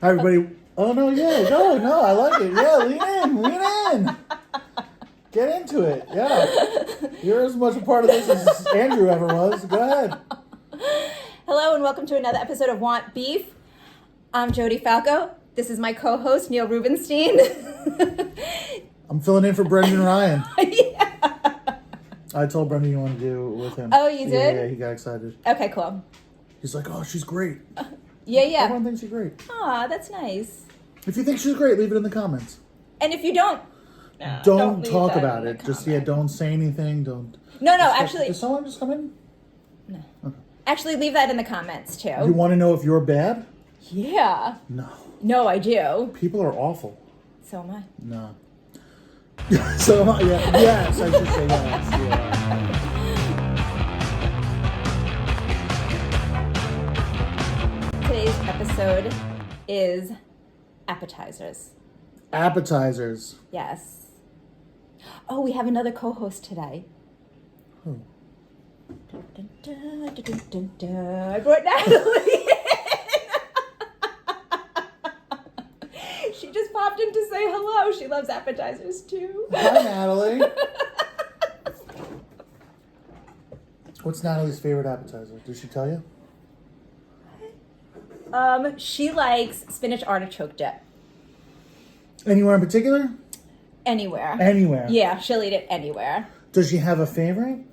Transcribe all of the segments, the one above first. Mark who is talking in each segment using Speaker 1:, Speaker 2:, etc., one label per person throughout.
Speaker 1: Hi, everybody. Oh, no, yeah, go. No, I like it. Yeah, lean in. Get into it. Yeah. You're as much a part of this as Andrew ever was. Go ahead.
Speaker 2: Hello, and welcome to another episode of Want Beef. I'm Jodi Falco. This is my co-host, Neil Rubenstein.
Speaker 1: I'm filling in for Brendan Ryan.
Speaker 2: Yeah.
Speaker 1: I told Brendan you want to do it with him.
Speaker 2: Oh, you did?
Speaker 1: Yeah, he got excited.
Speaker 2: Okay, cool.
Speaker 1: He's like, oh, she's great.
Speaker 2: Yeah.
Speaker 1: Everyone thinks she's great.
Speaker 2: Aw, that's nice.
Speaker 1: If you think she's great, leave it in the comments.
Speaker 2: And if you don't,
Speaker 1: don't
Speaker 2: leave
Speaker 1: talk
Speaker 2: that
Speaker 1: about
Speaker 2: in
Speaker 1: it.
Speaker 2: the
Speaker 1: Just,
Speaker 2: comments.
Speaker 1: don't say anything. Don't.
Speaker 2: No, actually.
Speaker 1: Did someone just come in?
Speaker 2: No.
Speaker 1: Okay.
Speaker 2: Actually, leave that in the comments, too.
Speaker 1: You want to know if you're bad?
Speaker 2: Yeah.
Speaker 1: No,
Speaker 2: I do.
Speaker 1: people are awful.
Speaker 2: So am I.
Speaker 1: No. So, yeah. Yes, I should say yes. Yeah.
Speaker 2: Today's episode is appetizers.
Speaker 1: Appetizers.
Speaker 2: Yes. Oh, we have another co-host today.
Speaker 1: Who?
Speaker 2: Dun, dun, dun, dun, dun, dun. I brought Natalie in. She just popped in to say hello. She loves appetizers too.
Speaker 1: Hi, Natalie. What's Natalie's favorite appetizer? Did she tell you?
Speaker 2: She likes spinach artichoke dip.
Speaker 1: Anywhere in particular?
Speaker 2: Anywhere.
Speaker 1: Anywhere.
Speaker 2: Yeah, she'll eat it anywhere.
Speaker 1: Does she have a favorite?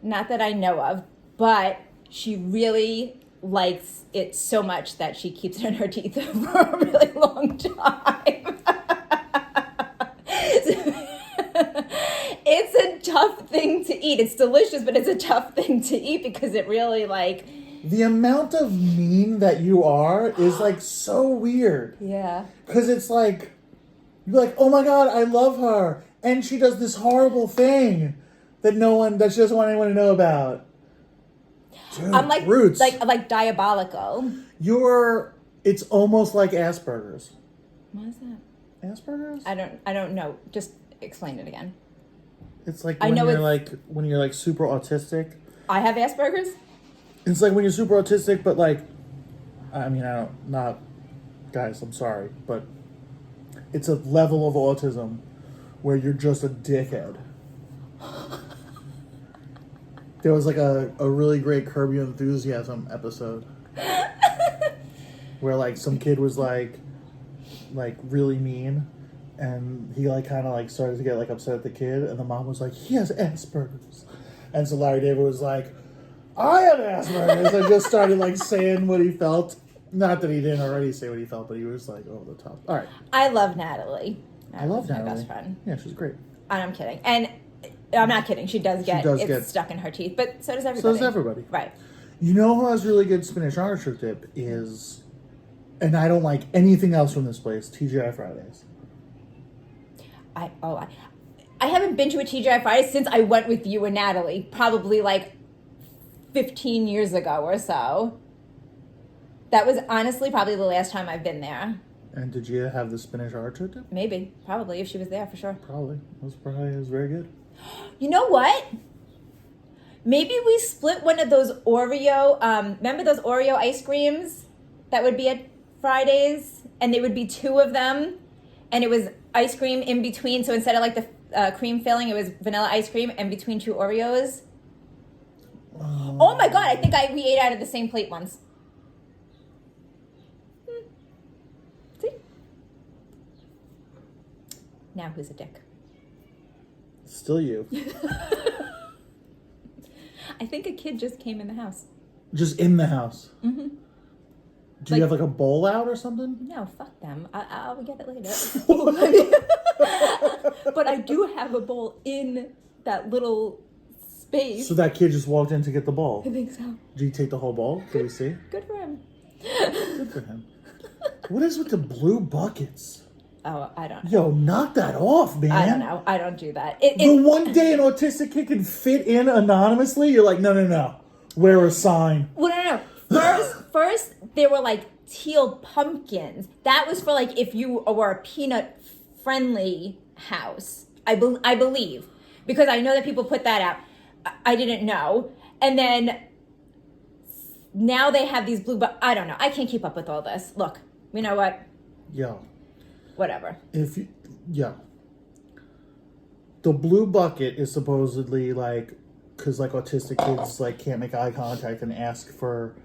Speaker 2: Not that I know of, but she really likes it so much that she keeps it in her teeth for a really long time. It's a tough thing to eat. It's delicious, but it's a tough thing to eat because it really
Speaker 1: The amount of mean that you are is so weird.
Speaker 2: Yeah.
Speaker 1: Because it's you're like, oh my God, I love her. And she does this horrible thing that she doesn't want anyone to know about. Dude,
Speaker 2: I'm
Speaker 1: roots.
Speaker 2: like diabolical.
Speaker 1: It's almost like Asperger's.
Speaker 2: What is that?
Speaker 1: Asperger's?
Speaker 2: I don't know. Just explain it again.
Speaker 1: It's like when you're super autistic.
Speaker 2: I have Asperger's?
Speaker 1: It's like when you're super autistic, but guys, I'm sorry, but it's a level of autism where you're just a dickhead. There was a really great Curb Your Enthusiasm episode where some kid was really mean, and he kind of started to get upset at the kid, and the mom was like, he has Asperger's, and so Larry David was like, I have Asperger's, and just started saying what he felt. Not that he didn't already say what he felt, but he was over the top. All right.
Speaker 2: I love Natalie.
Speaker 1: I love Natalie.
Speaker 2: My best friend.
Speaker 1: Yeah, she's great.
Speaker 2: I'm kidding. And I'm not kidding. She does get stuck in her teeth, but so does everybody.
Speaker 1: So does everybody.
Speaker 2: Right.
Speaker 1: You know who has really good spinach artichoke dip is, and I don't like anything else from this place, TGI Fridays.
Speaker 2: I haven't been to a TGI Fridays since I went with you and Natalie, probably 15 years ago or so. That was honestly probably the last time I've been there.
Speaker 1: And did you have the spinach artichoke dip?
Speaker 2: Maybe. Probably, if she was there, for sure.
Speaker 1: Probably. It was very good.
Speaker 2: You know what? Maybe we split one of those Oreo, remember those Oreo ice creams that would be at Fridays? And there would be two of them, and it was ice cream in between. So instead of the cream filling, it was vanilla ice cream and between two Oreos. Oh my God, I think we ate out of the same plate once. See? Now who's a dick?
Speaker 1: Still you.
Speaker 2: I think a kid just came in the house.
Speaker 1: Just in the house?
Speaker 2: Mm-hmm.
Speaker 1: Do you have a bowl out or something?
Speaker 2: No, fuck them. I'll get it later. But I do have a bowl in that little space.
Speaker 1: So that kid just walked in to get the bowl?
Speaker 2: I think so.
Speaker 1: Did you take the whole bowl? Can we see?
Speaker 2: Good for him.
Speaker 1: Good for him. What is with the blue buckets?
Speaker 2: Oh, I don't know.
Speaker 1: Yo, knock that off, man.
Speaker 2: I don't know. I don't do that.
Speaker 1: The one day an autistic kid can fit in anonymously, you're like, no. Wear a sign.
Speaker 2: Well, no. First, there were teal pumpkins. That was for if you were a peanut friendly house. I believe, because I know that people put that out. I didn't know. And then now they have these blue, but I don't know. I can't keep up with all this. Look, you know what?
Speaker 1: Yo.
Speaker 2: Whatever.
Speaker 1: The blue bucket is supposedly like, because like autistic kids like can't make eye contact and ask for,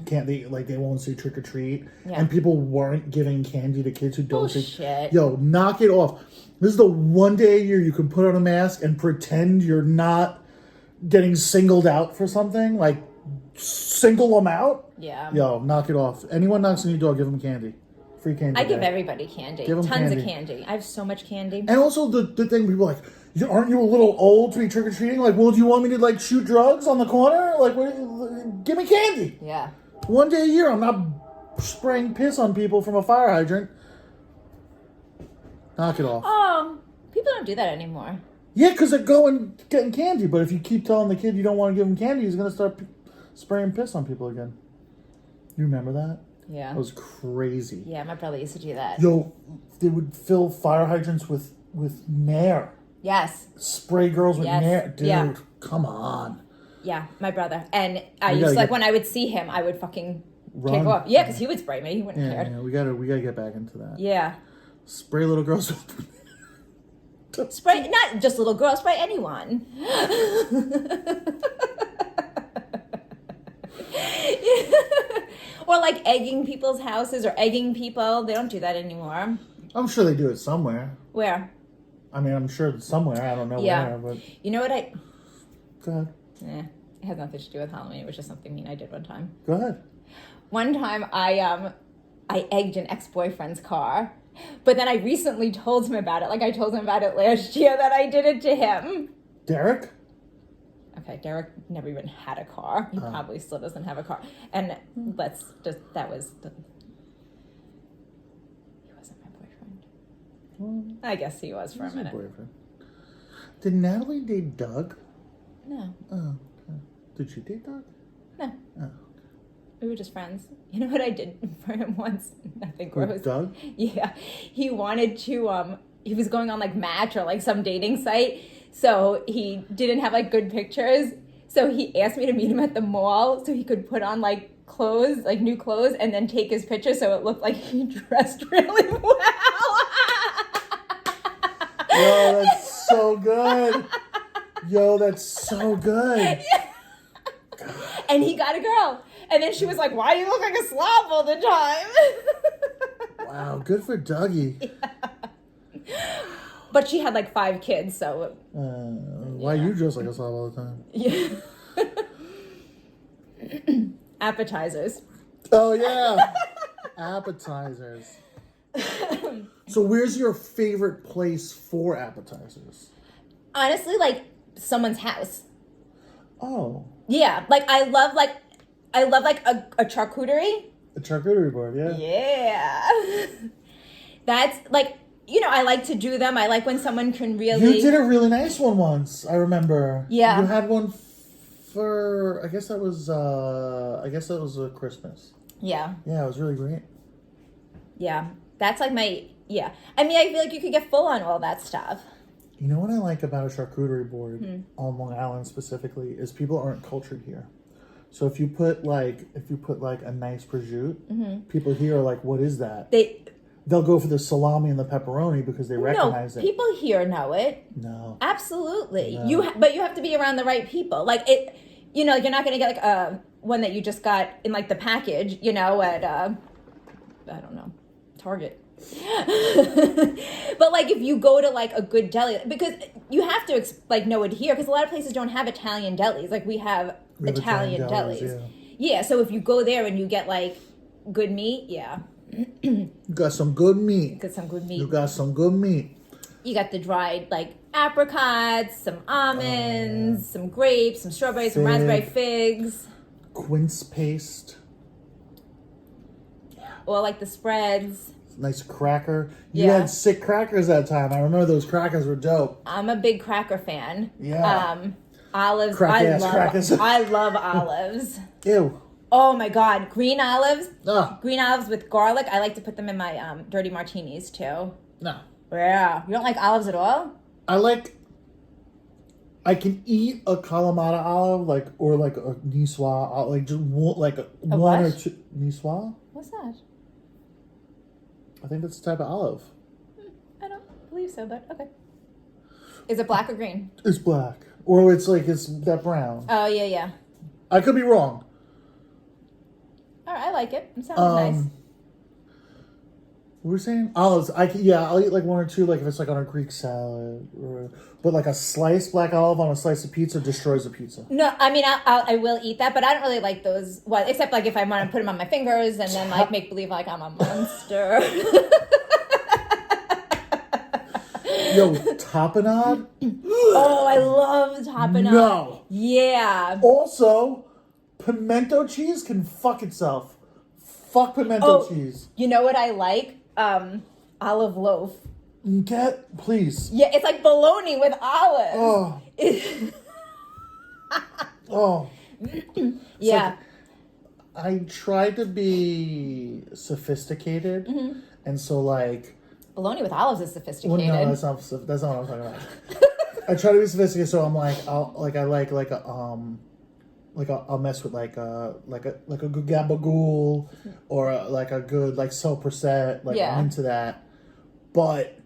Speaker 1: can't they, like they won't say trick or treat, and people weren't giving candy to kids who don't say. Yo, knock it off. This is the one day a year you can put on a mask and pretend you're not getting singled out for something. Like, single them out.
Speaker 2: Yeah.
Speaker 1: Yo, knock it off. Anyone knocks on your door, give them candy. Free candy.
Speaker 2: I give everybody candy.
Speaker 1: Give them
Speaker 2: Tons
Speaker 1: candy.
Speaker 2: of candy. I have so much candy.
Speaker 1: And also the thing, people are like, aren't you a little old to be trick-or-treating? Like, well, do you want me to, like, shoot drugs on the corner? Like, give me candy.
Speaker 2: Yeah.
Speaker 1: One day a year, I'm not spraying piss on people from a fire hydrant. Knock it off.
Speaker 2: Oh, people don't do that anymore.
Speaker 1: Yeah, because they're getting candy. But if you keep telling the kid you don't want to give him candy, he's going to start spraying piss on people again. You remember that?
Speaker 2: Yeah.
Speaker 1: That was crazy.
Speaker 2: Yeah, my brother used to do that.
Speaker 1: Yo, they would fill fire hydrants with Nair.
Speaker 2: Yes.
Speaker 1: Spray girls with Nair. Dude,
Speaker 2: yeah.
Speaker 1: Come on.
Speaker 2: Yeah, my brother. And I used to, like, when I would see him, I would fucking take off. Yeah, because he would spray me. He wouldn't care.
Speaker 1: Yeah, we gotta get back into that.
Speaker 2: Yeah.
Speaker 1: Spray little girls with
Speaker 2: Spray, not just little girls, spray anyone. Or like egging people's houses or egging people. They don't do that anymore.
Speaker 1: I'm sure they do it somewhere.
Speaker 2: Where?
Speaker 1: I mean, I'm sure it's somewhere. I don't know where, but...
Speaker 2: You know what I...
Speaker 1: Go ahead.
Speaker 2: It has nothing to do with Halloween. It was just something mean I did one time.
Speaker 1: Go ahead.
Speaker 2: One time I egged an ex-boyfriend's car. But then I recently told him about it. Like I told him about it last year that I did it to him.
Speaker 1: Derek?
Speaker 2: Okay, Derek never even had a car. He probably still doesn't have a car. And he wasn't my boyfriend. Well, I guess he was for a minute.
Speaker 1: Boyfriend. Did Natalie date Doug?
Speaker 2: No.
Speaker 1: Oh, okay. Did she date Doug?
Speaker 2: No.
Speaker 1: Oh.
Speaker 2: We were just friends. You know what I did for him once? Nothing gross.
Speaker 1: With Doug?
Speaker 2: Yeah. He wanted to, he was going on like Match or like some dating site. So he didn't have like good pictures. So he asked me to meet him at the mall so he could put on like clothes, like new clothes, and then take his picture so it looked like he dressed really well.
Speaker 1: Yo, that's so good. Yo, that's so good.
Speaker 2: And he got a girl. And then she was like, why do you look like a slob all the time?
Speaker 1: Wow, good for Dougie.
Speaker 2: Yeah. But she had like 5 kids, so...
Speaker 1: why you dress like a slob all the time?
Speaker 2: Yeah. Appetizers.
Speaker 1: Oh, yeah. Appetizers. So where's your favorite place for appetizers?
Speaker 2: Honestly, like someone's house.
Speaker 1: Oh.
Speaker 2: Yeah, like I love a charcuterie.
Speaker 1: A charcuterie board, yeah.
Speaker 2: Yeah. That's like, you know, I like to do them. I like when someone can really...
Speaker 1: You did a really nice one once, I remember.
Speaker 2: Yeah.
Speaker 1: You had one for, I guess that was a Christmas.
Speaker 2: Yeah.
Speaker 1: Yeah, it was really great.
Speaker 2: Yeah. That's like yeah. I mean, I feel like you could get full on all that stuff.
Speaker 1: You know what I like about a charcuterie board on Long Island specifically is people aren't cultured here. So if you put like a nice prosciutto, people here are like, what is that? They'll go for the salami and the pepperoni because they recognize it.
Speaker 2: No, people here know it.
Speaker 1: No.
Speaker 2: Absolutely.
Speaker 1: No.
Speaker 2: But you have to be around the right people. Like it, you know, you're not going to get like one that you just got in like the package, you know, at I don't know, Target. But like if you go to like a good deli, because you have to like know it here, because a lot of places don't have Italian delis. Like we have Italian delis. Yeah, so if you go there and you get like good meat, yeah.
Speaker 1: You got some good meat.
Speaker 2: Got some good meat.
Speaker 1: You got some good meat.
Speaker 2: You got the dried like apricots, some almonds, some grapes, some strawberries, some raspberry figs.
Speaker 1: Quince paste.
Speaker 2: Yeah. Or like the spreads.
Speaker 1: Nice cracker. You had sick crackers that time. I remember those crackers were dope.
Speaker 2: I'm a big cracker fan.
Speaker 1: Yeah.
Speaker 2: Olives.
Speaker 1: Crackers.
Speaker 2: I love olives.
Speaker 1: Ew.
Speaker 2: Oh my God. Green olives.
Speaker 1: No.
Speaker 2: Green olives with garlic. I like to put them in my dirty martinis too.
Speaker 1: No.
Speaker 2: Yeah. You don't like olives at all?
Speaker 1: I like... I can eat a Kalamata olive, like, or like a Niçoise, like just one, like one
Speaker 2: what?
Speaker 1: or two. Niçoise?
Speaker 2: What's that?
Speaker 1: I think that's the type of olive.
Speaker 2: I don't believe so, but okay. Is it black or green?
Speaker 1: It's black. Or it's that brown.
Speaker 2: Oh, yeah.
Speaker 1: I could be wrong.
Speaker 2: All right, I like it. It sounds nice.
Speaker 1: What were we saying? Olives. I'll eat like one or two, like if it's like on a Greek salad. But like a sliced black olive on a slice of pizza destroys the pizza.
Speaker 2: No, I mean, I will eat that, but I don't really like those, except like if I want to put them on my fingers and then like make believe like I'm a monster.
Speaker 1: Yo, tapenade?
Speaker 2: Oh, I love tapenade.
Speaker 1: No.
Speaker 2: Yeah.
Speaker 1: Also, pimento cheese can fuck itself. Fuck pimento cheese.
Speaker 2: You know what I like? Olive loaf.
Speaker 1: Please.
Speaker 2: Yeah, it's like bologna with olives.
Speaker 1: Oh.
Speaker 2: Yeah.
Speaker 1: Like, I try to be sophisticated, and so like.
Speaker 2: Bologna with olives is sophisticated.
Speaker 1: Well, no, that's not what I'm talking about. I try to be sophisticated, so I'm like, I'll mess with like a good gabagool or like a good like sopressat. Like I'm into that, but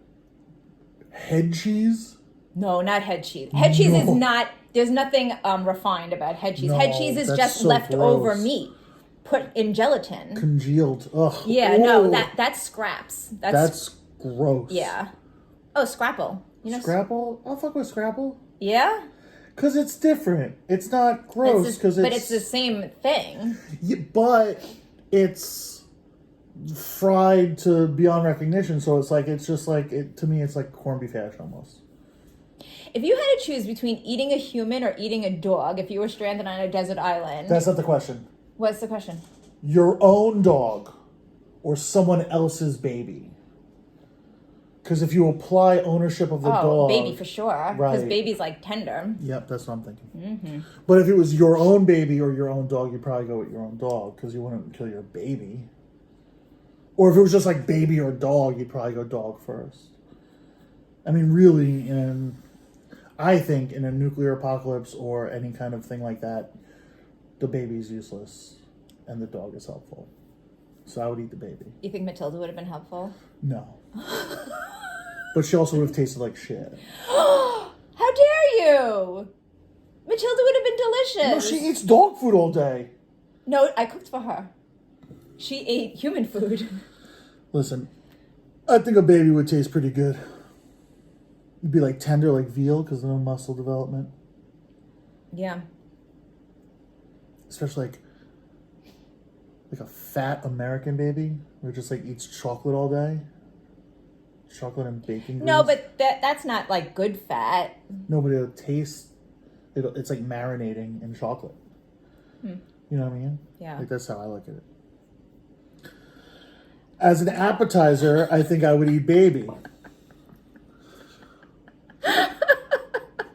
Speaker 1: head cheese.
Speaker 2: No, not head cheese. Head cheese is not. There's nothing refined about head cheese.
Speaker 1: No,
Speaker 2: head cheese is just
Speaker 1: so
Speaker 2: leftover
Speaker 1: gross.
Speaker 2: meat put in gelatin.
Speaker 1: Congealed. Ugh.
Speaker 2: Yeah,
Speaker 1: Ooh.
Speaker 2: no, that's scraps.
Speaker 1: That's gross.
Speaker 2: Yeah. Oh, Scrapple. You know
Speaker 1: Scrapple? I'll fuck with Scrapple.
Speaker 2: Yeah?
Speaker 1: Because it's different. It's not gross.
Speaker 2: But it's the same thing.
Speaker 1: Yeah, but it's fried to beyond recognition. So it's like, to me, it's like corned beef hash almost.
Speaker 2: If you had to choose between eating a human or eating a dog, if you were stranded on a desert island.
Speaker 1: That's not the question.
Speaker 2: What's the question?
Speaker 1: Your own dog or someone else's baby. Because if you apply ownership of the dog...
Speaker 2: baby for sure. Because
Speaker 1: right.
Speaker 2: baby's like tender.
Speaker 1: Yep, that's what I'm thinking.
Speaker 2: Mm-hmm.
Speaker 1: But if it was your own baby or your own dog, you'd probably go with your own dog because you wouldn't kill your baby. Or if it was just like baby or dog, you'd probably go dog first. I mean, really, I think in a nuclear apocalypse or any kind of thing like that, the baby's useless and the dog is helpful. So I would eat the baby.
Speaker 2: You think Matilda would have been helpful?
Speaker 1: No. But she also would have tasted like shit.
Speaker 2: How dare you? Matilda would have been delicious.
Speaker 1: No, she eats dog food all day.
Speaker 2: No, I cooked for her. She ate human food.
Speaker 1: Listen, I think a baby would taste pretty good. It'd be like tender, like veal, because no muscle development.
Speaker 2: Yeah.
Speaker 1: Especially like a fat American baby who just like eats chocolate all day. Chocolate and bacon grease.
Speaker 2: No, but that's not like good fat.
Speaker 1: No, but it'll taste. It's like marinating in chocolate. You know what I mean?
Speaker 2: Yeah.
Speaker 1: Like that's how I look at it. As an appetizer, I think I would eat baby.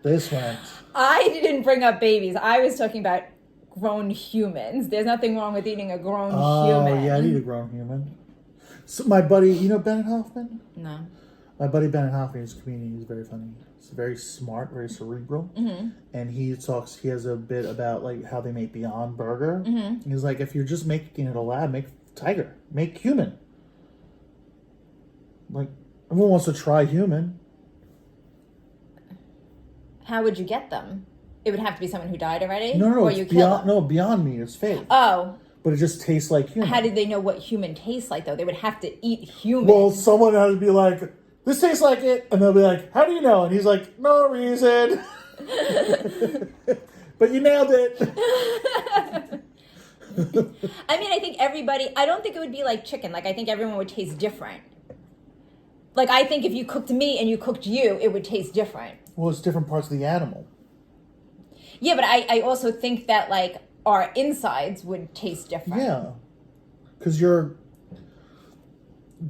Speaker 1: This went.
Speaker 2: I didn't bring up babies. I was talking about grown humans. There's nothing wrong with eating a grown human.
Speaker 1: Oh, yeah, I'd eat a grown human. So my buddy, you know Bennett Hoffman?
Speaker 2: No.
Speaker 1: My buddy Bennett Hoffman is a comedian. He's very funny. He's very smart, very cerebral.
Speaker 2: Mm-hmm.
Speaker 1: And he has a bit about like how they make Beyond Burger.
Speaker 2: Mm-hmm.
Speaker 1: He's like, if you're just making it in a lab, make tiger. Make human. Like, everyone wants to try human.
Speaker 2: How would you get them? It would have to be someone who died already?
Speaker 1: No,
Speaker 2: Or
Speaker 1: it's
Speaker 2: you kill them?
Speaker 1: No, Beyond Meat is fake.
Speaker 2: Oh.
Speaker 1: But it just tastes like human.
Speaker 2: How did they know what human tastes like, though? They would have to eat human.
Speaker 1: Well, someone has to be like, this tastes like it. And they'll be like, how do you know? And he's like, no reason. But you nailed it.
Speaker 2: I mean, I think I don't think it would be like chicken. Like, I think everyone would taste different. Like, I think if you cooked me and you cooked you, it would taste different.
Speaker 1: Well, it's different parts of the animal.
Speaker 2: Yeah, but I also think that, like, our insides would taste different.
Speaker 1: Yeah. Because you're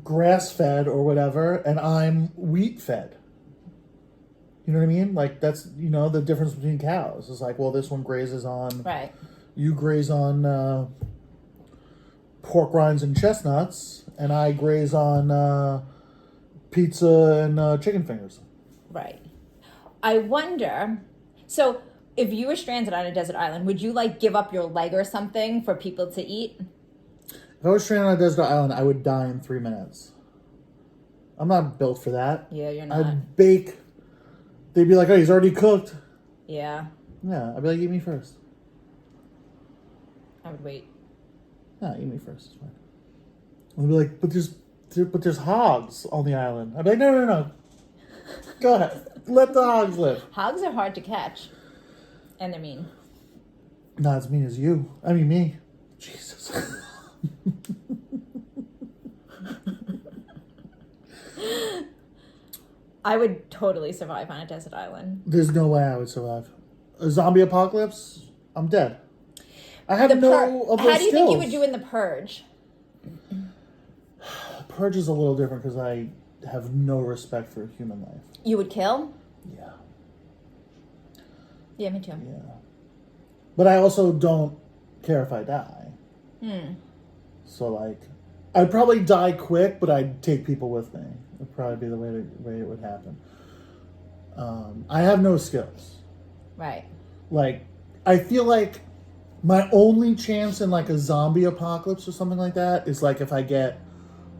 Speaker 1: grass-fed or whatever, and I'm wheat-fed. You know what I mean? Like, that's, the difference between cows. It's like, well, this one grazes on...
Speaker 2: Right.
Speaker 1: You graze on pork rinds and chestnuts, and I graze on pizza and chicken fingers.
Speaker 2: Right. I wonder, So if you were stranded on a desert island, would you like give up your leg or something for people to eat?
Speaker 1: If I was stranded on a desert island, I would die in 3 minutes. I'm not built for that.
Speaker 2: Yeah, you're not.
Speaker 1: I'd bake. They'd be like, oh, he's already cooked.
Speaker 2: Yeah.
Speaker 1: Yeah, I'd be like, eat me first.
Speaker 2: I would wait.
Speaker 1: Yeah, eat me first. It's fine. They'd be like, but there's hogs on the island. I'd be like, no. Go ahead. Let the hogs live.
Speaker 2: Hogs are hard to catch. And they're mean.
Speaker 1: Not as mean as you. I mean, me. Jesus.
Speaker 2: I would totally survive on a desert island.
Speaker 1: There's no way I would survive. A zombie apocalypse? I'm dead. I have no of those
Speaker 2: How do you think you
Speaker 1: skills.
Speaker 2: would do in the purge?
Speaker 1: Purge is a little different because I have no respect for human life.
Speaker 2: You would kill?
Speaker 1: Yeah.
Speaker 2: Yeah, me too.
Speaker 1: Yeah. But I also don't care if I die. So, like, I'd probably die quick, but I'd take people with me. It'd probably be the way it would happen. I have no skills.
Speaker 2: Right.
Speaker 1: Like, I feel like my only chance in, like, a zombie apocalypse or something like that is, like, if I get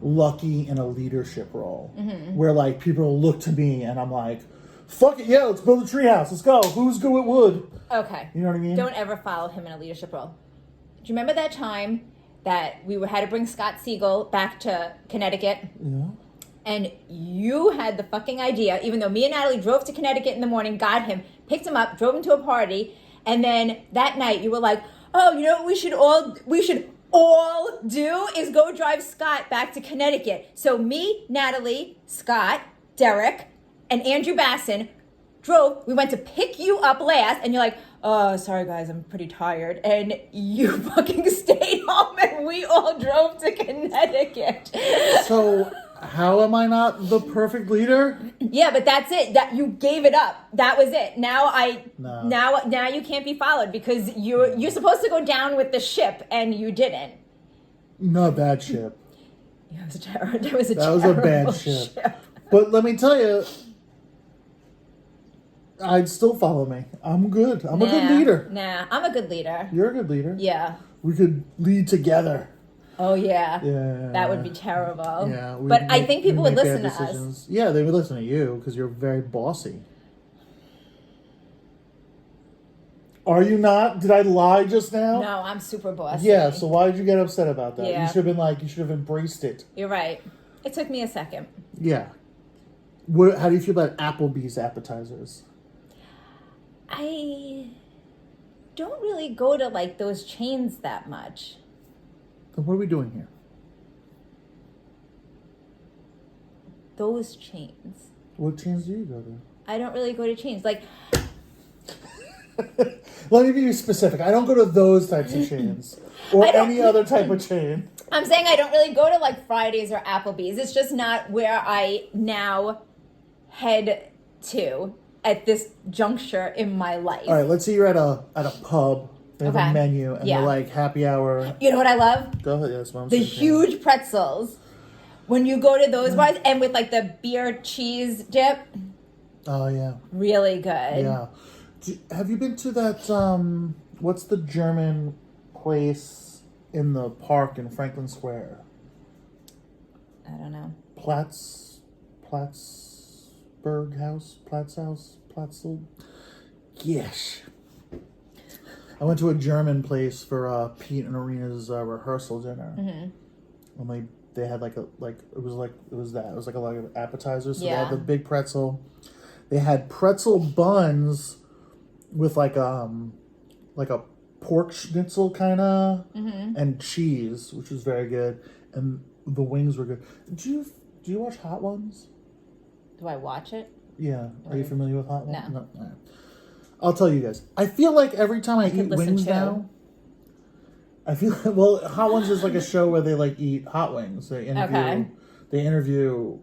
Speaker 1: lucky in a leadership role. Where, like, people will look to me and I'm like, fuck it, yeah, let's build a treehouse. Let's go. Who's good with wood?
Speaker 2: Okay.
Speaker 1: You know what I mean?
Speaker 2: Don't ever follow him in a leadership role. Do you remember that time that we had to bring Scott Siegel back to Connecticut?
Speaker 1: Yeah.
Speaker 2: And you had the fucking idea, even though me and Natalie drove to Connecticut in the morning, got him, picked him up, drove him to a party, and then that night you were like, oh, you know what we should all do is go drive Scott back to Connecticut. So me, Natalie, Scott, Derek, and Andrew Basson drove. We went to pick you up last, and you're like, oh, sorry guys, I'm pretty tired. And you fucking stayed home, and we all drove to Connecticut.
Speaker 1: So, how am I not the perfect leader?
Speaker 2: Yeah, but that's it. That you gave it up. That was it. Now now you can't be followed because you're supposed to go down with the ship, and you didn't.
Speaker 1: Not that ship.
Speaker 2: It was terrible. That was a
Speaker 1: bad ship. But let me tell you, I'd still follow me. I'm good. I'm a good leader.
Speaker 2: Nah, I'm a good leader.
Speaker 1: You're a good leader.
Speaker 2: Yeah.
Speaker 1: We could lead together.
Speaker 2: Oh, yeah.
Speaker 1: Yeah.
Speaker 2: That would be terrible.
Speaker 1: Yeah.
Speaker 2: But I think people would listen to us.
Speaker 1: Yeah, they would listen to you because you're very bossy. Are you not? Did I lie just now?
Speaker 2: No, I'm super bossy.
Speaker 1: Yeah, so why did you get upset about that?
Speaker 2: Yeah.
Speaker 1: You should have embraced it.
Speaker 2: You're right. It took me a second.
Speaker 1: Yeah. How do you feel about Applebee's appetizers?
Speaker 2: I don't really go to like those chains that much.
Speaker 1: Then what are we doing here?
Speaker 2: Those chains.
Speaker 1: What chains do you go to?
Speaker 2: I don't really go to chains. Like,
Speaker 1: let me be specific. I don't go to those types of chains. Or any other type of chain.
Speaker 2: I'm saying I don't really go to like Fridays or Applebee's. It's just not where I now head to at this juncture in my life.
Speaker 1: All right, let's say you're at a pub. They have
Speaker 2: Okay.
Speaker 1: a menu, and they're like happy hour.
Speaker 2: You know what I love?
Speaker 1: Go ahead, that's what I'm
Speaker 2: The
Speaker 1: saying.
Speaker 2: huge pretzels. When you go to those bars and with like the beer cheese dip,
Speaker 1: Oh yeah,
Speaker 2: really good.
Speaker 1: yeah. Have you been to that? What's the German place in the park in Franklin Square?
Speaker 2: I don't know.
Speaker 1: Platzel. Yes. I went to a German place for Pete and Arena's rehearsal dinner, and they had it was like a lot of appetizers. So they had the big pretzel. They had pretzel buns with like a pork schnitzel kind of and cheese, which was very good, and the wings were good. Do you watch Hot Ones?
Speaker 2: Do I watch it?
Speaker 1: Yeah. Are you familiar with Hot Ones?
Speaker 2: No.
Speaker 1: All right. I'll tell you guys. I feel like every time I eat wings now, I feel Hot Ones is like a show where they like eat hot wings. They interview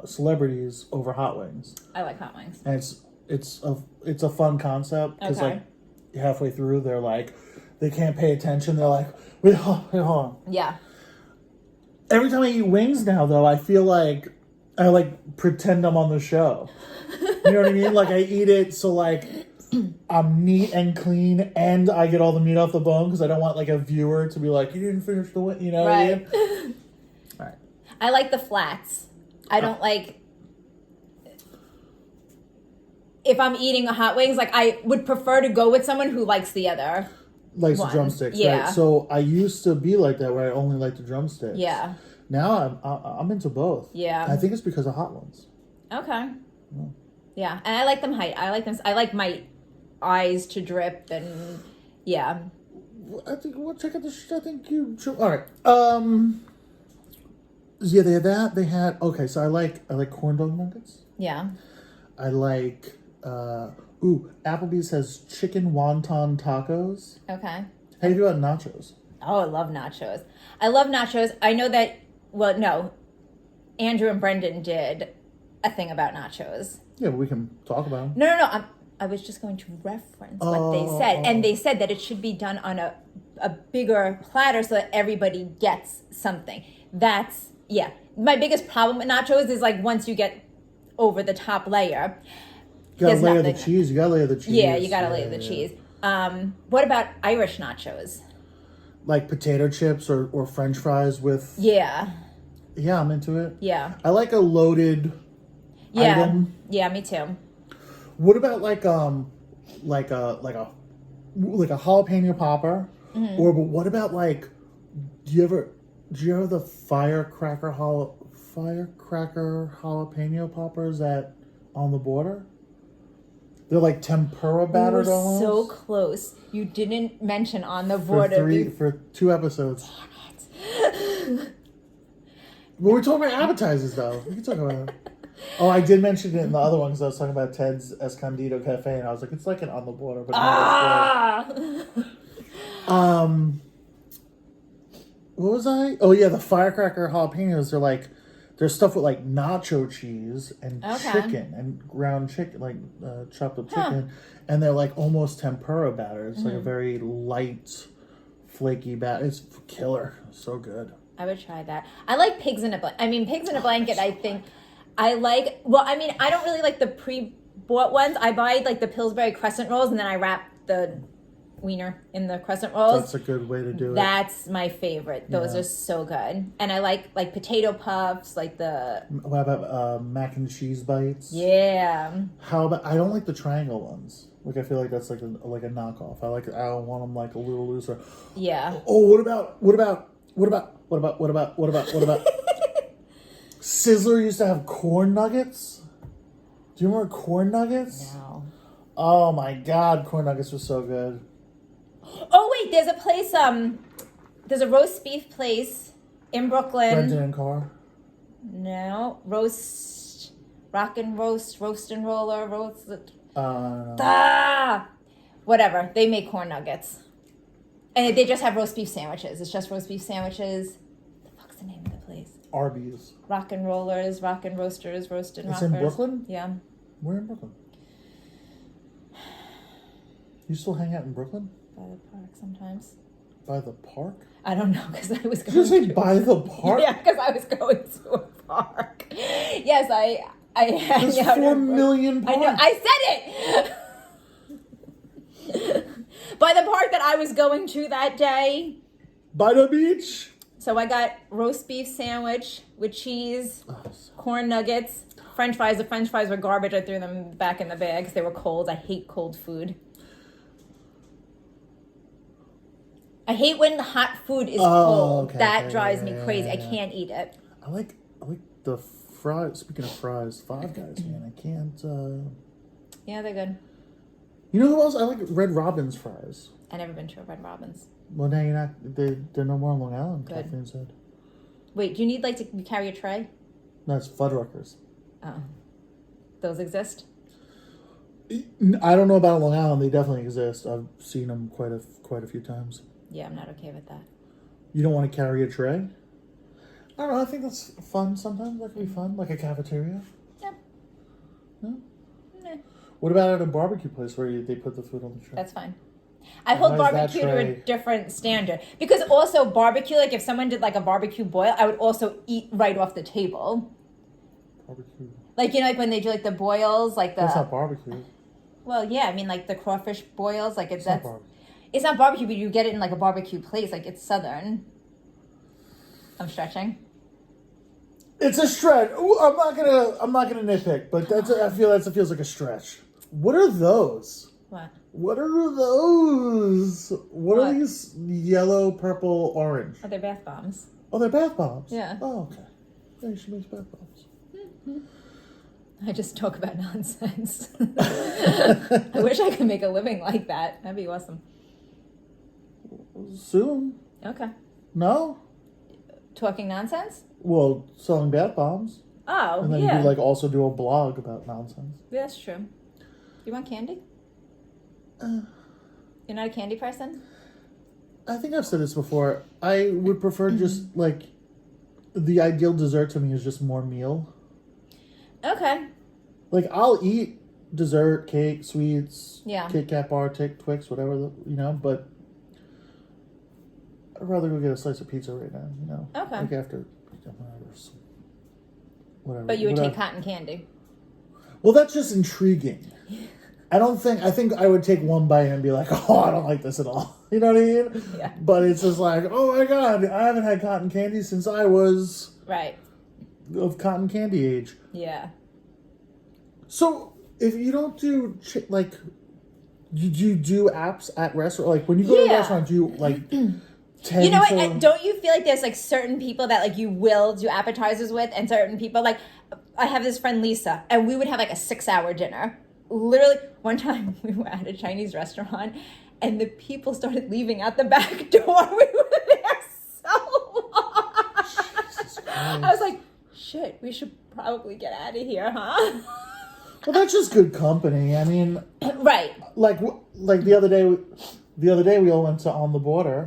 Speaker 1: celebrities over hot wings.
Speaker 2: I like hot wings.
Speaker 1: And it's a fun concept because like halfway through they're like they can't pay attention. They're like, wait, hold on.
Speaker 2: Yeah.
Speaker 1: Every time I eat wings now, though, I feel like I like pretend I'm on the show. You know what I mean? Like I eat it so like I'm neat and clean, and I get all the meat off the bone because I don't want like a viewer to be like, you didn't finish the wing, you know?
Speaker 2: Right.
Speaker 1: What I mean? All right.
Speaker 2: I like the flats. I don't like. If I'm eating hot wings, like I would prefer to go with someone who likes the other.
Speaker 1: Likes
Speaker 2: one.
Speaker 1: the drumsticks,
Speaker 2: Yeah.
Speaker 1: right? So I used to be like that, where I only like the drumsticks.
Speaker 2: Yeah.
Speaker 1: Now I'm into both.
Speaker 2: Yeah.
Speaker 1: I think it's because of hot ones.
Speaker 2: Okay.
Speaker 1: Yeah.
Speaker 2: Yeah, and I like them height. I like them. I like my eyes to drip, and yeah.
Speaker 1: I think we'll check out the. I think you. All right. Yeah, they had that. They had. Okay, so I like corn dog nuggets.
Speaker 2: Yeah.
Speaker 1: I like. Applebee's has chicken wonton tacos.
Speaker 2: Okay.
Speaker 1: How do you feel about nachos?
Speaker 2: Oh, I love nachos. I love nachos. I know that. Well, no, Andrew and Brendan did a thing about nachos.
Speaker 1: Yeah, but we can talk about them.
Speaker 2: No. I was just going to reference what they said, and they said that it should be done on a bigger platter so that everybody gets something. That's my biggest problem with nachos is like once you get over the top layer,
Speaker 1: you gotta layer the cheese. You gotta layer the cheese.
Speaker 2: Yeah, you gotta layer the cheese. What about Irish nachos?
Speaker 1: Like potato chips or French fries with.
Speaker 2: Yeah,
Speaker 1: I'm into it.
Speaker 2: yeah,
Speaker 1: I like a loaded item.
Speaker 2: Yeah, me too.
Speaker 1: What about like a jalapeno popper?
Speaker 2: Mm-hmm.
Speaker 1: But what about like, do you ever the firecracker jalapeno poppers at On the Border? They're like tempura battered almost.
Speaker 2: So close. You didn't mention On the Border
Speaker 1: for 2 episodes. Well, we're talking about appetizers though. We can talk about it. Oh, I did mention it in the other one because I was talking about Ted's Escondido Cafe, and I was like, it's like an On the Border, but what was I? Oh yeah, the firecracker jalapenos. They're stuffed with like nacho cheese and chicken and ground chicken, like chopped up chicken, and they're like almost tempura batter. It's like a very light, flaky batter. It's killer, so good.
Speaker 2: I would try that. I like pigs in a blanket. I mean, pigs in a blanket. I think I like. Well, I mean, I don't really like the pre-bought ones. I buy like the Pillsbury crescent rolls, and then I wrap the wiener in the crescent rolls.
Speaker 1: That's a good way to do it.
Speaker 2: That's my favorite. Those are so good. And I like potato puffs, like the.
Speaker 1: What about mac and cheese bites?
Speaker 2: Yeah.
Speaker 1: How about? I don't like the triangle ones. Like I feel like that's like a knockoff. I want them like a little looser.
Speaker 2: Yeah.
Speaker 1: Oh, what about? Sizzler used to have corn nuggets. Do you remember corn nuggets?
Speaker 2: No.
Speaker 1: Oh my God, corn nuggets were so good.
Speaker 2: Oh wait, there's a place. There's a roast beef place in Brooklyn.
Speaker 1: Brendan and Carr.
Speaker 2: No, roast and roller, roast. Whatever. They make corn nuggets, and they just have roast beef sandwiches. It's just roast beef sandwiches. The fuck's the name of the place?
Speaker 1: Arby's.
Speaker 2: Rock and Rollers, Rock and Roasters, Roast and
Speaker 1: It's
Speaker 2: Rockers.
Speaker 1: in Brooklyn?
Speaker 2: Yeah.
Speaker 1: We're in Brooklyn. You still hang out in Brooklyn?
Speaker 2: By the park sometimes.
Speaker 1: By the park?
Speaker 2: I don't know, because I was going
Speaker 1: Did you say by the park?
Speaker 2: Yeah, because I was going to a park. Yes, I hang
Speaker 1: There's
Speaker 2: out
Speaker 1: 4
Speaker 2: in
Speaker 1: million parks.
Speaker 2: I know, I said it! By the park that I was going to that day.
Speaker 1: By the beach?
Speaker 2: So I got roast beef sandwich with cheese, corn nuggets, French fries. The French fries were garbage. I threw them back in the bag because they were cold. I hate cold food. I hate when hot food is cold.
Speaker 1: Okay,
Speaker 2: That drives me crazy.
Speaker 1: yeah.
Speaker 2: I can't eat it.
Speaker 1: I like the fries. Speaking of fries, Five Guys, man. I can't.
Speaker 2: Yeah, they're good.
Speaker 1: You know who else? I like Red Robin's fries.
Speaker 2: I've never been to a Red Robin's.
Speaker 1: Well, now you're not. They're no more on Long Island.
Speaker 2: Good.
Speaker 1: Kathleen said.
Speaker 2: Wait, do you need to carry a tray?
Speaker 1: No, it's Fuddruckers.
Speaker 2: Oh, those exist?
Speaker 1: I don't know about Long Island. They definitely exist. I've seen them quite a few times.
Speaker 2: Yeah, I'm not okay with that.
Speaker 1: You don't want to carry a tray? I don't know. I think that's fun sometimes. That can be fun, like a cafeteria.
Speaker 2: Yep.
Speaker 1: No?
Speaker 2: Nah,
Speaker 1: What about at a barbecue place where they put the food on the tray?
Speaker 2: that's fine. I hold
Speaker 1: Why is that
Speaker 2: barbecue to a
Speaker 1: tray-
Speaker 2: different standard. Because also barbecue, like if someone did like a barbecue boil, I would also eat right off the table.
Speaker 1: Barbecue.
Speaker 2: Like, like when they do like the boils, like the...
Speaker 1: That's not barbecue.
Speaker 2: Well, yeah, I mean, like the crawfish boils, like
Speaker 1: It's not barbecue.
Speaker 2: it's not barbecue, but you get it in like a barbecue place, like it's southern. I'm stretching.
Speaker 1: It's a stretch. Ooh, I'm not gonna nitpick, but I feel that feels like a stretch. What are those?
Speaker 2: What?
Speaker 1: What are those? What are
Speaker 2: What?
Speaker 1: these yellow, purple, orange?
Speaker 2: Oh, they're bath bombs.
Speaker 1: Oh, they're bath bombs.
Speaker 2: Yeah.
Speaker 1: Oh, okay. Yeah, she makes bath bombs.
Speaker 2: I just talk about nonsense. I wish I could make a living like that. That'd be awesome.
Speaker 1: Soon.
Speaker 2: Okay.
Speaker 1: No?
Speaker 2: Talking nonsense?
Speaker 1: Well, selling bath bombs.
Speaker 2: Oh,
Speaker 1: And then
Speaker 2: yeah.
Speaker 1: you could, like, also do a blog about nonsense.
Speaker 2: That's true. You want candy? You're not a candy person?
Speaker 1: I think I've said this before. I would prefer just, like, the ideal dessert to me is just more meal.
Speaker 2: Okay.
Speaker 1: Like, I'll eat dessert, cake, sweets,
Speaker 2: Yeah.
Speaker 1: Kit Kat bar, Twix, whatever, but I'd rather go get a slice of pizza right now,
Speaker 2: Okay.
Speaker 1: Like after, whatever.
Speaker 2: But you would
Speaker 1: whatever.
Speaker 2: take cotton candy.
Speaker 1: Well, that's just intriguing. I think I would take one bite and be like, oh, I don't like this at all. You know what I mean?
Speaker 2: Yeah.
Speaker 1: But it's just like, oh my God, I haven't had cotton candy since I was
Speaker 2: Right.
Speaker 1: of cotton candy age.
Speaker 2: Yeah.
Speaker 1: So, if you don't do, like, do you do apps at restaurant? Like, when you go to a
Speaker 2: Yeah.
Speaker 1: restaurant, do you, like, tend
Speaker 2: You know what?
Speaker 1: to...
Speaker 2: Don't you feel like there's like certain people that like you will do appetizers with, and certain people like I have this friend Lisa, and we would have like a 6-hour dinner. Literally, one time we were at a Chinese restaurant, and the people started leaving out the back door. We were there so long.
Speaker 1: Jesus Christ.
Speaker 2: I was like, shit, we should probably get out of here, huh?
Speaker 1: Well, that's just good company. I mean,
Speaker 2: Right.
Speaker 1: like the other day we all went to On the Border.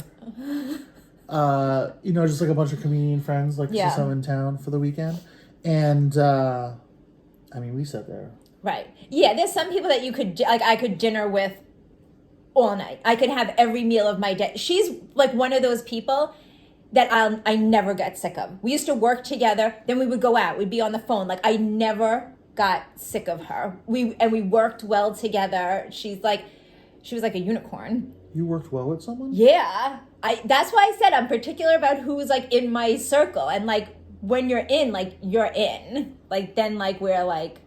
Speaker 1: Just like a bunch of comedian friends, like
Speaker 2: Yeah.
Speaker 1: some in town for the weekend, and we sat there.
Speaker 2: Right. Yeah, there's some people that you could, like, I could dinner with all night. I could have every meal of my day. She's like one of those people that I never get sick of. We used to work together, then we would go out. We'd be on the phone. Like, I never got sick of her. We worked well together. She was like a unicorn.
Speaker 1: You worked well with someone?
Speaker 2: Yeah. That's why I said I'm particular about who's like in my circle. And like when you're in, like you're in. Like then like we're like,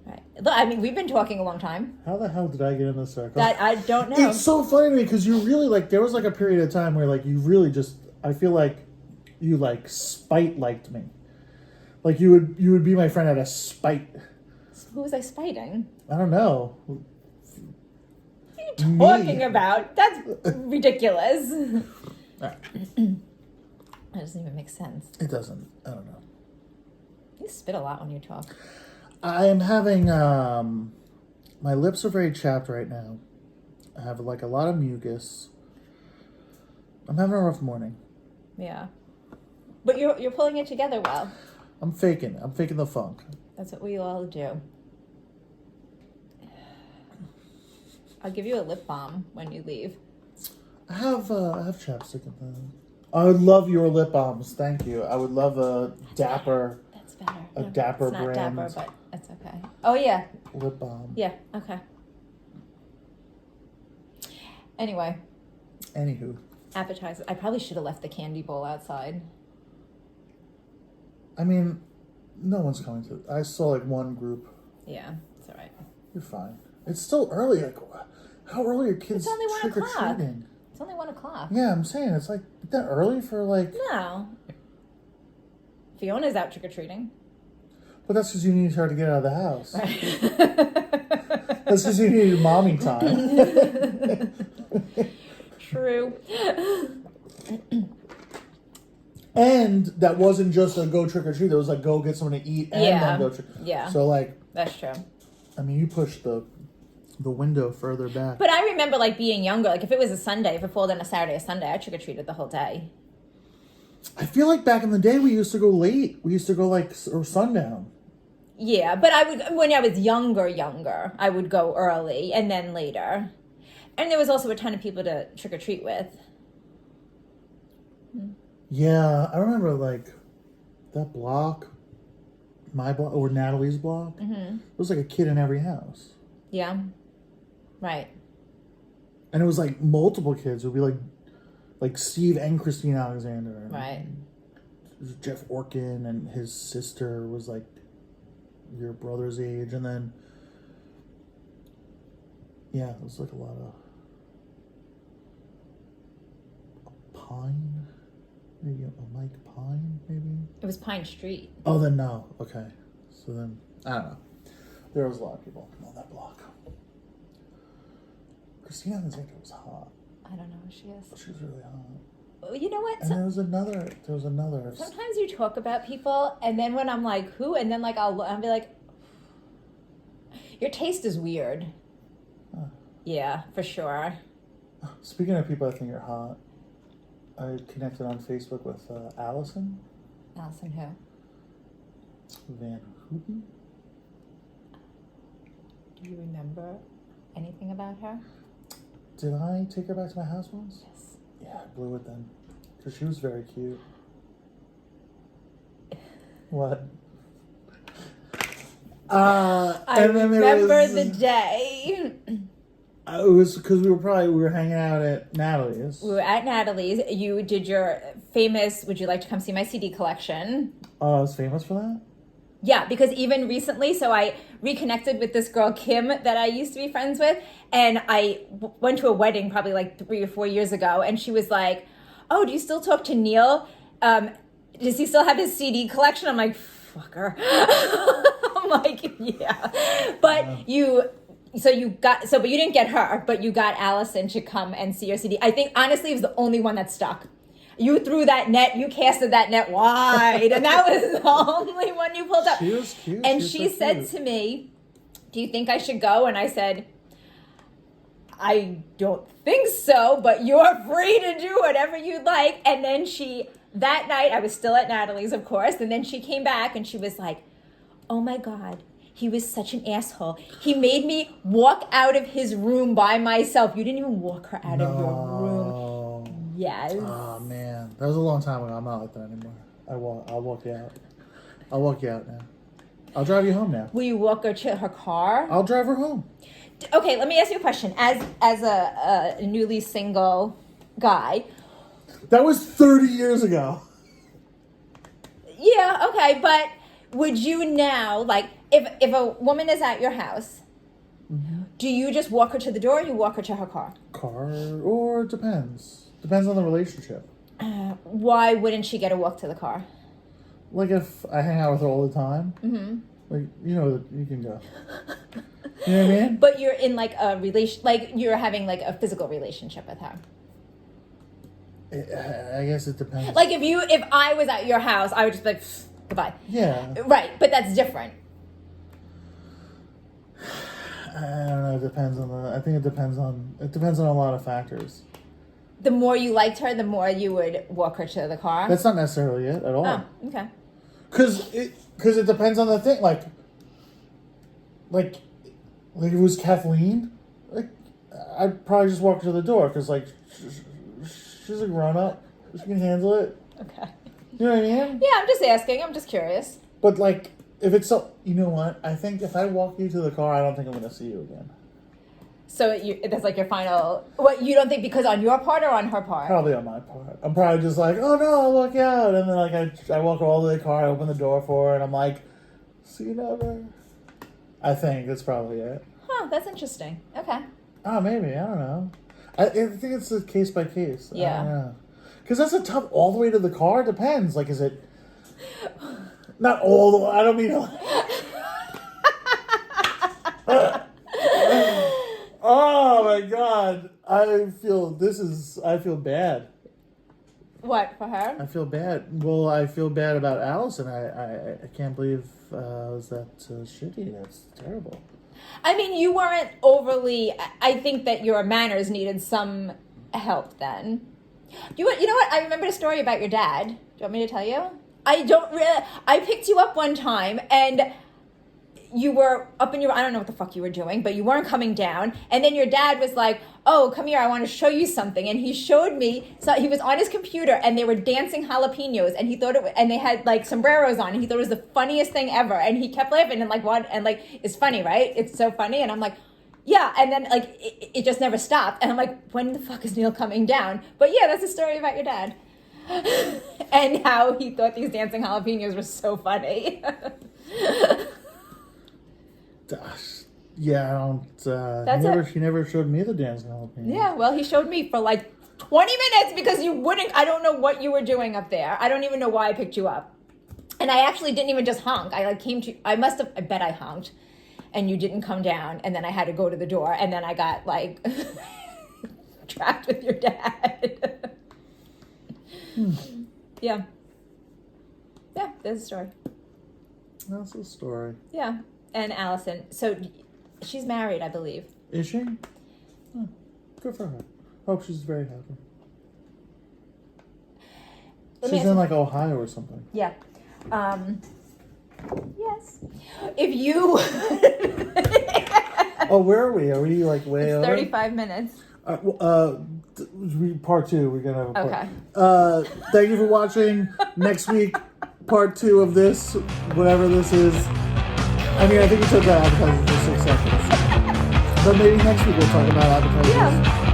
Speaker 2: right. I mean, we've been talking a long time.
Speaker 1: How the hell did I get in this circle?
Speaker 2: That I don't know.
Speaker 1: It's so funny to me because you really like, there was like a period of time where like you really just, I feel like you like spite liked me. Like you would be my friend out of spite.
Speaker 2: Who was I spiting?
Speaker 1: I don't know.
Speaker 2: What are you talking about? That's ridiculous.
Speaker 1: Right.
Speaker 2: That doesn't even make sense.
Speaker 1: It doesn't. I don't know.
Speaker 2: You spit a lot when you talk.
Speaker 1: I am having, my lips are very chapped right now. I have like a lot of mucus. I'm having a rough morning.
Speaker 2: Yeah. But you're pulling it together well.
Speaker 1: I'm faking the funk.
Speaker 2: That's what we all do. I'll give you a lip balm when you leave.
Speaker 1: I have chapstick in there. I would love your lip balms. Thank you. I would love a Dapper.
Speaker 2: That's better.
Speaker 1: A Dapper
Speaker 2: it's not
Speaker 1: brand.
Speaker 2: Dapper, but it's okay. Oh yeah.
Speaker 1: Lip balm.
Speaker 2: Yeah. Okay. Anyway,
Speaker 1: Anywho.
Speaker 2: appetizers. I probably should have left the candy bowl outside.
Speaker 1: I mean, no one's coming to. I saw like one group.
Speaker 2: Yeah, it's all right.
Speaker 1: You're fine. It's still early. Like, how early are kids
Speaker 2: It's only 1
Speaker 1: trick or
Speaker 2: o'clock.
Speaker 1: treating?
Speaker 2: It's only 1 o'clock.
Speaker 1: Yeah, I'm saying it's like that early for like.
Speaker 2: No. Fiona's out trick or treating.
Speaker 1: But that's because you need her to get out of the house.
Speaker 2: Right.
Speaker 1: That's because you needed mommy time.
Speaker 2: True.
Speaker 1: And that wasn't just a go trick or treat. It was like go get someone to eat and
Speaker 2: Yeah.
Speaker 1: then go trick.
Speaker 2: Yeah.
Speaker 1: So like,
Speaker 2: That's true.
Speaker 1: I mean, you pushed the window further back.
Speaker 2: But I remember like being younger. Like if it was a Sunday, if it fell on a Saturday or Sunday, I trick or treated the whole day.
Speaker 1: I feel like back in the day we used to go late. We used to go like or sundown.
Speaker 2: Yeah, but I would when I was younger, I would go early and then later. And there was also a ton of people to trick or treat with.
Speaker 1: Yeah, I remember like that block. my block or Natalie's block, there was like a kid in every house.
Speaker 2: Yeah. Right.
Speaker 1: And it was like multiple kids. It would be like Steve and Christine Alexander.
Speaker 2: Right.
Speaker 1: Jeff Orkin and his sister was like your brother's age. And then, yeah, it was like a lot of Pine. Maybe a Mike Pine, maybe?
Speaker 2: It was Pine Street.
Speaker 1: Oh, then no. Okay. So then, I don't know. There was a lot of people on that block. Christina Alexander was hot.
Speaker 2: I don't know who she is.
Speaker 1: She was really hot.
Speaker 2: Well, you know what?
Speaker 1: And there was another.
Speaker 2: Sometimes you talk about people, and then when I'm like, who? And then like I'll be like, your taste is weird.
Speaker 1: Huh.
Speaker 2: Yeah, for sure.
Speaker 1: Speaking of people I think are hot, I connected on Facebook with Allison.
Speaker 2: Allison who?
Speaker 1: Van Houten.
Speaker 2: Do you remember anything about her?
Speaker 1: Did I take her back to my house once?
Speaker 2: Yes.
Speaker 1: Yeah, I blew it then. Because she was very cute. What?
Speaker 2: I remember the day.
Speaker 1: It was because we were hanging out at Natalie's.
Speaker 2: We were at Natalie's. You did your famous, would you like to come see my CD collection?
Speaker 1: Oh, I was famous for that?
Speaker 2: Yeah, because even recently, so I reconnected with this girl, Kim, that I used to be friends with. And I went to a wedding probably like 3 or 4 years ago. And she was like, oh, do you still talk to Neil? Does he still have his CD collection? I'm like, fucker. I'm like, yeah. But
Speaker 1: yeah.
Speaker 2: But you didn't get her, but you got Allison to come and see your CD. I think, honestly, it was the only one that stuck. You threw that net, you casted that net wide, and that was the only one you pulled up.
Speaker 1: She was cute.
Speaker 2: And she said to me, do you think I should go? And I said, I don't think so, but you're free to do whatever you'd like. And then that night, I was still at Natalie's, of course, and then she came back and she was like, oh my God, he was such an asshole. He made me walk out of his room by myself. You didn't even walk her out of your room. Yes.
Speaker 1: Oh, man. That was a long time ago. I'm not like that anymore. I'll walk you out. I'll walk you out now. I'll drive you home now.
Speaker 2: Will you walk her to her car?
Speaker 1: I'll drive her home.
Speaker 2: Okay, let me ask you a question. As a newly single guy.
Speaker 1: That was 30 years ago.
Speaker 2: Yeah, okay, but would you now, like, if a woman is at your house, do you just walk her to the door or you walk her to her car?
Speaker 1: Car, or it depends. Depends on the relationship.
Speaker 2: Why wouldn't she get a walk to the car?
Speaker 1: Like if I hang out with her all the time, like, you can go. You know what I mean?
Speaker 2: But you're in like a you're having like a physical relationship with her.
Speaker 1: I guess it depends.
Speaker 2: Like if I was at your house, I would just be like, goodbye.
Speaker 1: Yeah.
Speaker 2: Right, but that's different.
Speaker 1: I don't know. It depends on I think it depends on a lot of factors.
Speaker 2: The more you liked her, the more you would walk her to the car.
Speaker 1: That's not necessarily it at all.
Speaker 2: Oh, okay.
Speaker 1: Because it depends on the thing. Like if it was Kathleen, like I'd probably just walk her to the door because like she's a grown up, she can handle it.
Speaker 2: Okay.
Speaker 1: You know what I mean?
Speaker 2: Yeah, I'm just asking. I'm just curious.
Speaker 1: But like if it's so, you know what? I think if I walk you to the car, I don't think I'm going to see you again.
Speaker 2: So that's like your final. What, you don't think because on your part or on her part?
Speaker 1: Probably on my part. I'm probably just like, oh no, I'll walk out, and then like I walk her all the way to the car, I open the door for her, and I'm like, see you never. I think that's probably it.
Speaker 2: Huh? That's interesting. Okay.
Speaker 1: Oh, maybe, I don't know. I think it's a case by case.
Speaker 2: Yeah.
Speaker 1: I don't know. Because that's a tough all the way to the car. Depends. Like, is it not all the way? I don't mean. Oh my God! I feel bad.
Speaker 2: What, for her?
Speaker 1: I feel bad. Well, I feel bad about Allison. I can't believe it was that shitty. That's terrible.
Speaker 2: I mean, you weren't overly. I think that your manners needed some help then. You know what? I remember a story about your dad. Do you want me to tell you? I picked you up one time and you were up in your, I don't know what the fuck you were doing, but you weren't coming down. And then your dad was like, oh, come here, I want to show you something. And he showed me, so he was on his computer and they were dancing jalapenos and he thought and they had like sombreros on and he thought it was the funniest thing ever. And he kept laughing and like, what? And like, it's funny, right? It's so funny. And I'm like, yeah. And then like, it just never stopped. And I'm like, when the fuck is Neil coming down? But yeah, that's a story about your dad. And how he thought these dancing jalapenos were so funny.
Speaker 1: Yeah, I don't. He never showed me the dancing jalapeno.
Speaker 2: Yeah, well, he showed me for like 20 minutes because you wouldn't. I don't know what you were doing up there. I don't even know why I picked you up. And I actually didn't even just honk. I like came to. I bet I honked, and you didn't come down. And then I had to go to the door, and then I got like trapped with your dad. Yeah. Yeah, there's a story.
Speaker 1: That's a story.
Speaker 2: Yeah, and Allison. So. She's married, I believe.
Speaker 1: Is she? Oh, good for her. Hope she's very happy. She's in like Ohio or something.
Speaker 2: Yeah. Yes. If you...
Speaker 1: Oh, where are we? Are we like way over?
Speaker 2: 35 minutes.
Speaker 1: Part 2. We're going to have a
Speaker 2: part.
Speaker 1: Okay. Thank you for watching. Next week, part 2 of this, whatever this is. I mean, I think we took that appetizer for 6 seconds. But maybe next week we'll talk about appetizers.
Speaker 2: Yeah.